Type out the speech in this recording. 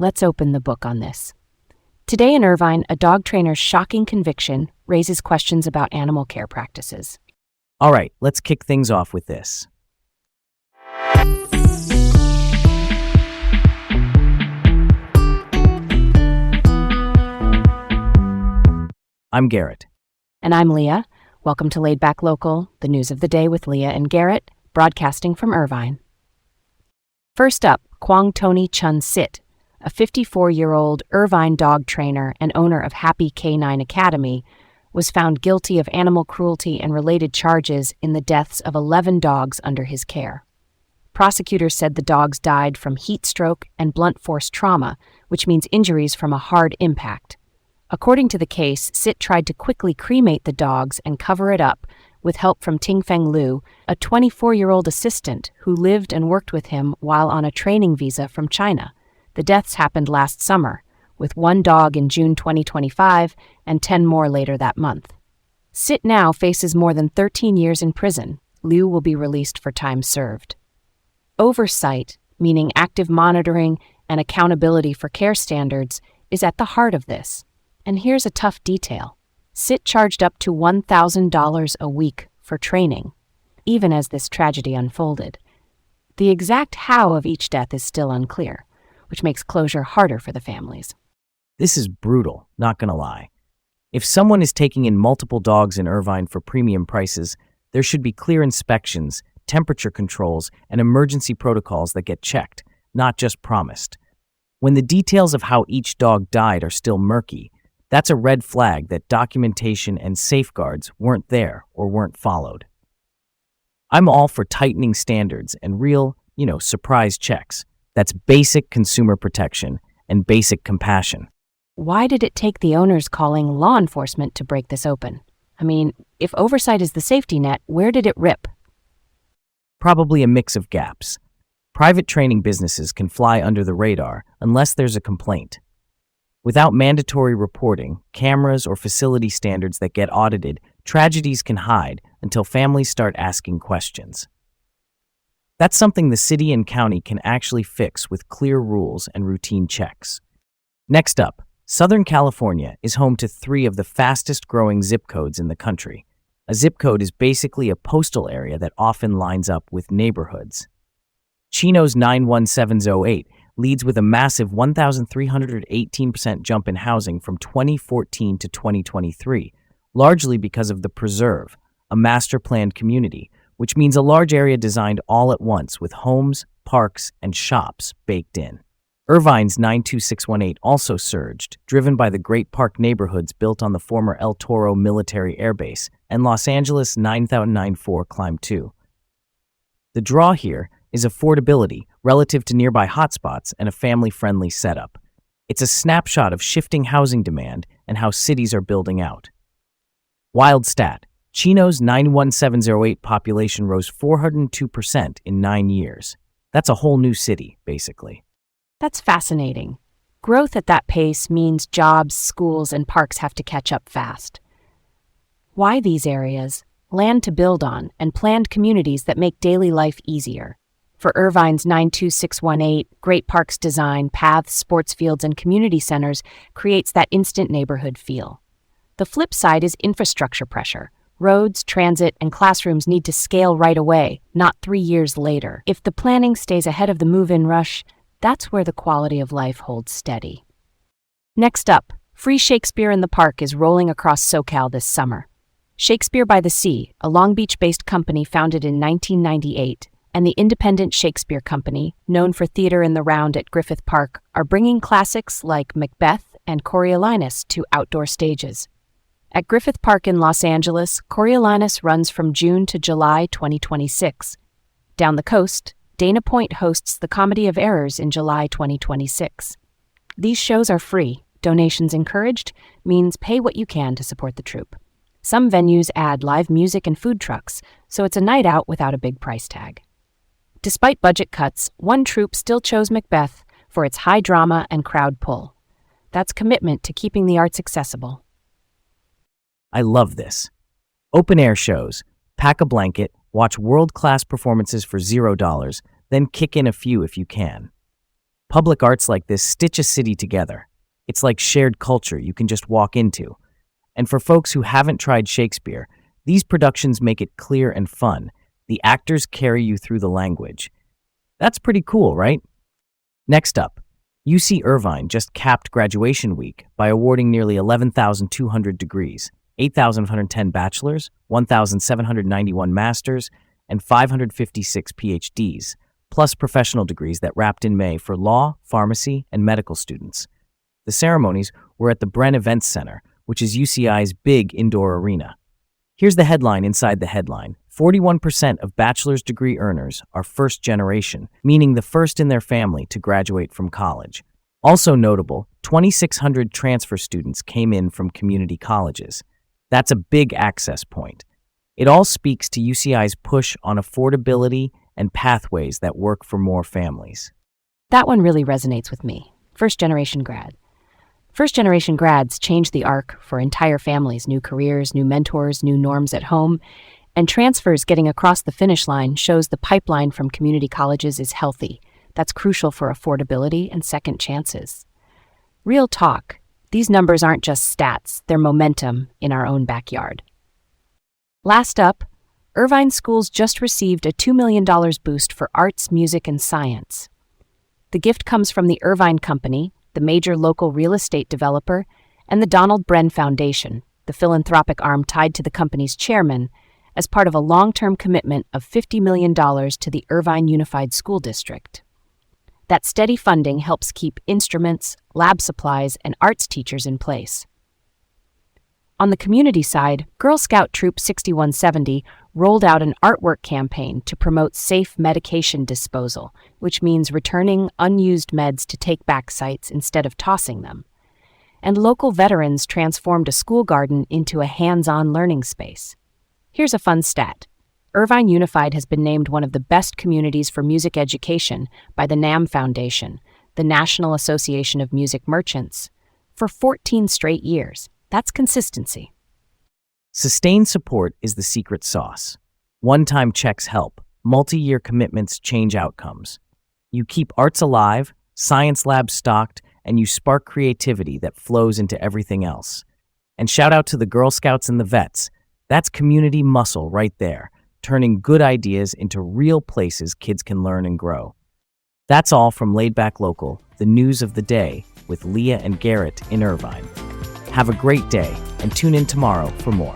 Let's open the book on this. Today in Irvine, a dog trainer's shocking conviction raises questions about animal care practices. All right, let's kick things off with this. I'm Garrett. And I'm Leah. Welcome to Laid Back Local, the news of the day with Leah and Garrett, broadcasting from Irvine. First up, Kwang Tony Chun Sit, a 54-year-old Irvine dog trainer and owner of Happy K9 Academy, was found guilty of animal cruelty and related charges in the deaths of 11 dogs under his care. Prosecutors said the dogs died from heat stroke and blunt force trauma, which means injuries from a hard impact. According to the case, Sit tried to quickly cremate the dogs and cover it up with help from Tingfeng Liu, a 24-year-old assistant who lived and worked with him while on a training visa from China. The deaths happened last summer, with one dog in June 2025 and 10 more later that month. Sit now faces more than 13 years in prison. Liu will be released for time served. Oversight, meaning active monitoring and accountability for care standards, is at the heart of this. And here's a tough detail. Sit charged up to $1,000 a week for training, even as this tragedy unfolded. The exact how of each death is still unclear, which makes closure harder for the families. This is brutal, not gonna lie. If someone is taking in multiple dogs in Irvine for premium prices, there should be clear inspections, temperature controls, and emergency protocols that get checked, not just promised. When the details of how each dog died are still murky, that's a red flag that documentation and safeguards weren't there or weren't followed. I'm all for tightening standards and real, surprise checks. That's basic consumer protection and basic compassion. Why did it take the owners calling law enforcement to break this open? I mean, if oversight is the safety net, where did it rip? Probably a mix of gaps. Private training businesses can fly under the radar unless there's a complaint. Without mandatory reporting, cameras, or facility standards that get audited, tragedies can hide until families start asking questions. That's something the city and county can actually fix with clear rules and routine checks. Next up, Southern California is home to 3 of the fastest-growing zip codes in the country. A zip code is basically a postal area that often lines up with neighborhoods. Chino's 91708 leads with a massive 1,318% jump in housing from 2014 to 2023, largely because of the Preserve, a master-planned community, which means a large area designed all at once with homes, parks, and shops baked in. Irvine's 92618 also surged, driven by the Great Park neighborhoods built on the former El Toro Military Air Base, and Los Angeles 9094 climbed too. The draw here is affordability relative to nearby hotspots and a family-friendly setup. It's a snapshot of shifting housing demand and how cities are building out. Wild stat, Chino's 91708 population rose 402% in 9 years. That's a whole new city, basically. That's fascinating. Growth at that pace means jobs, schools, and parks have to catch up fast. Why these areas? Land to build on and planned communities that make daily life easier. For Irvine's 92618, Great Parks design, paths, sports fields, and community centers creates that instant neighborhood feel. The flip side is infrastructure pressure. Roads, transit, and classrooms need to scale right away, not 3 years later. If the planning stays ahead of the move-in rush, that's where the quality of life holds steady. Next up, Free Shakespeare in the Park is rolling across SoCal this summer. Shakespeare by the Sea, a Long Beach-based company founded in 1998, and the Independent Shakespeare Company, known for theater in the round at Griffith Park, are bringing classics like Macbeth and Coriolanus to outdoor stages. At Griffith Park in Los Angeles, Coriolanus runs from June to July 2026. Down the coast, Dana Point hosts the Comedy of Errors in July 2026. These shows are free, donations encouraged, means pay what you can to support the troupe. Some venues add live music and food trucks, so it's a night out without a big price tag. Despite budget cuts, one troupe still chose Macbeth for its high drama and crowd pull. That's commitment to keeping the arts accessible. I love this. Open-air shows. Pack a blanket, watch world-class performances for $0, then kick in a few if you can. Public arts like this stitch a city together. It's like shared culture you can just walk into. And for folks who haven't tried Shakespeare, these productions make it clear and fun. The actors carry you through the language. That's pretty cool, right? Next up, UC Irvine just capped graduation week by awarding nearly 11,200 degrees, 8,110 bachelor's, 1,791 master's, and 556 PhDs, plus professional degrees that wrapped in May for law, pharmacy, and medical students. The ceremonies were at the Bren Events Center, which is UCI's big indoor arena. Here's the headline inside the headline. 41% of bachelor's degree earners are first generation, meaning the first in their family to graduate from college. Also notable, 2,600 transfer students came in from community colleges. That's a big access point. It all speaks to UCI's push on affordability and pathways that work for more families. That one really resonates with me. First-generation grad. First-generation grads change the arc for entire families, new careers, new mentors, new norms at home, and transfers getting across the finish line shows the pipeline from community colleges is healthy. That's crucial for affordability and second chances. Real talk, these numbers aren't just stats, they're momentum in our own backyard. Last up, Irvine schools just received a $2 million boost for arts, music, and science. The gift comes from the Irvine Company, the major local real estate developer, and the Donald Bren Foundation, the philanthropic arm tied to the company's chairman, as part of a long-term commitment of $50 million to the Irvine Unified School District. That steady funding helps keep instruments, lab supplies, and arts teachers in place. On the community side, Girl Scout Troop 6170 rolled out an artwork campaign to promote safe medication disposal, which means returning unused meds to take-back sites instead of tossing them. And local veterans transformed a school garden into a hands-on learning space. Here's a fun stat. Irvine Unified has been named one of the best communities for music education by the NAM Foundation, the National Association of Music Merchants, for 14 straight years. That's consistency. Sustained support is the secret sauce. One-time checks help. Multi-year commitments change outcomes. You keep arts alive, science labs stocked, and you spark creativity that flows into everything else. And shout out to the Girl Scouts and the vets. That's community muscle right there, turning good ideas into real places kids can learn and grow. That's all from Laid Back Local, the news of the day, with Leah and Garrett in Irvine. Have a great day, and tune in tomorrow for more.